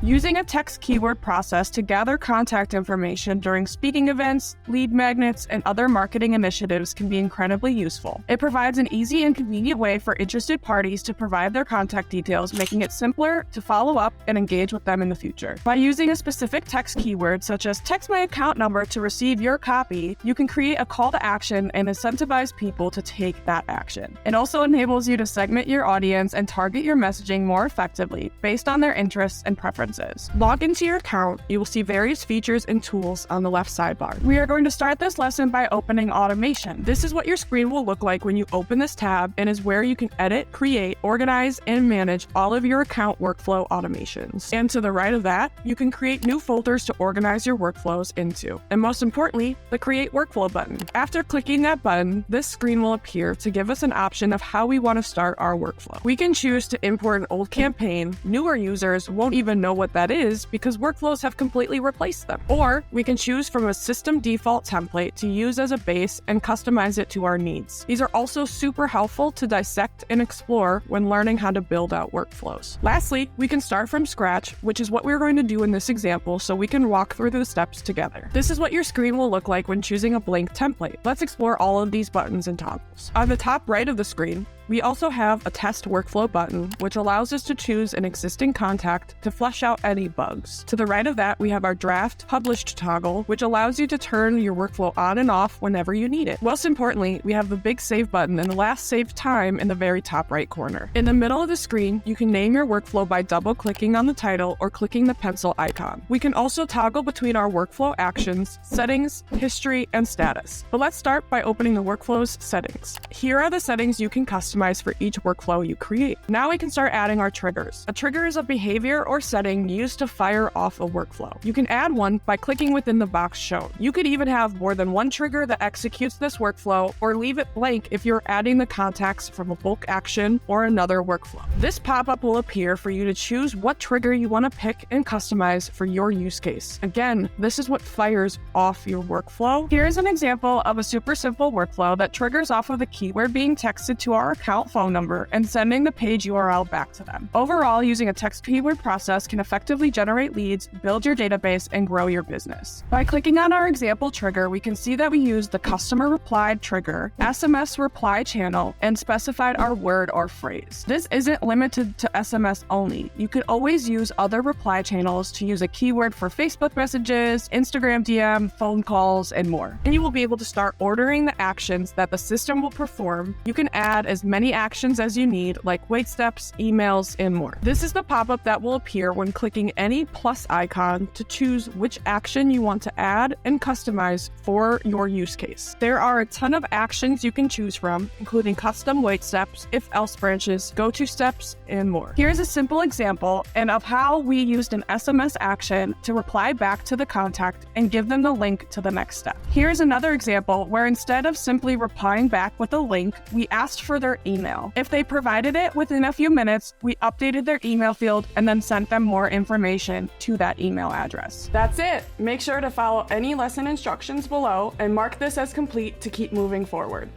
Using a text keyword process to gather contact information during speaking events, lead magnets, and other marketing initiatives can be incredibly useful. It provides an easy and convenient way for interested parties to provide their contact details, making it simpler to follow up and engage with them in the future. By using a specific text keyword, such as text my account number to receive your copy, you can create a call to action and incentivize people to take that action. It also enables you to segment your audience and target your messaging more effectively based on their interests and preferences. Log into your account. You will see various features and tools on the left sidebar. We are going to start this lesson by opening automation. This is what your screen will look like when you open this tab, and is where you can edit, create, organize, and manage all of your account workflow automations. And to the right of that, you can create new folders to organize your workflows into. And most importantly, the Create Workflow button. After clicking that button, this screen will appear to give us an option of how we want to start our workflow. We can choose to import an old campaign. Newer users won't even know what that is because workflows have completely replaced them. Or we can choose from a system default template to use as a base and customize it to our needs. These are also super helpful to dissect and explore when learning how to build out workflows. Lastly, we can start from scratch, which is what we're going to do in this example, so we can walk through the steps together. This is what your screen will look like when choosing a blank template. Let's explore all of these buttons and toggles. On the top right of the screen, we also have a test workflow button, which allows us to choose an existing contact to flesh out any bugs. To the right of that, we have our draft published toggle, which allows you to turn your workflow on and off whenever you need it. Most importantly, we have the big save button and the last saved time in the very top right corner. In the middle of the screen, you can name your workflow by double-clicking on the title or clicking the pencil icon. We can also toggle between our workflow actions, settings, history, and status. But let's start by opening the workflow's settings. Here are the settings you can customize for each workflow you create. Now we can start adding our triggers. A trigger is a behavior or setting used to fire off a workflow. You can add one by clicking within the box shown. You could even have more than one trigger that executes this workflow, or leave it blank if you're adding the contacts from a bulk action or another workflow. This pop-up will appear for you to choose what trigger you want to pick and customize for your use case. Again, this is what fires off your workflow. Here's an example of a super simple workflow that triggers off of the keyword being texted to our account phone number and sending the page URL back to them. Overall, using a text keyword process can effectively generate leads, build your database, and grow your business. By clicking on our example trigger, we can see that we used the customer replied trigger, SMS reply channel, and specified our word or phrase. This isn't limited to SMS only. You could always use other reply channels to use a keyword for Facebook messages, Instagram DM, phone calls, and more. And you will be able to start ordering the actions that the system will perform. You can add as many actions as you need, like wait steps, emails, and more. This is the pop-up that will appear when clicking any plus icon to choose which action you want to add and customize for your use case. There are a ton of actions you can choose from, including custom wait steps, if-else branches, go-to steps, and more. Here's a simple example of how we used an SMS action to reply back to the contact and give them the link to the next step. Here's another example where instead of simply replying back with a link, we asked for their email. If they provided it within a few minutes, we updated their email field and then sent them more information to that email address. That's it. Make sure to follow any lesson instructions below and mark this as complete to keep moving forward.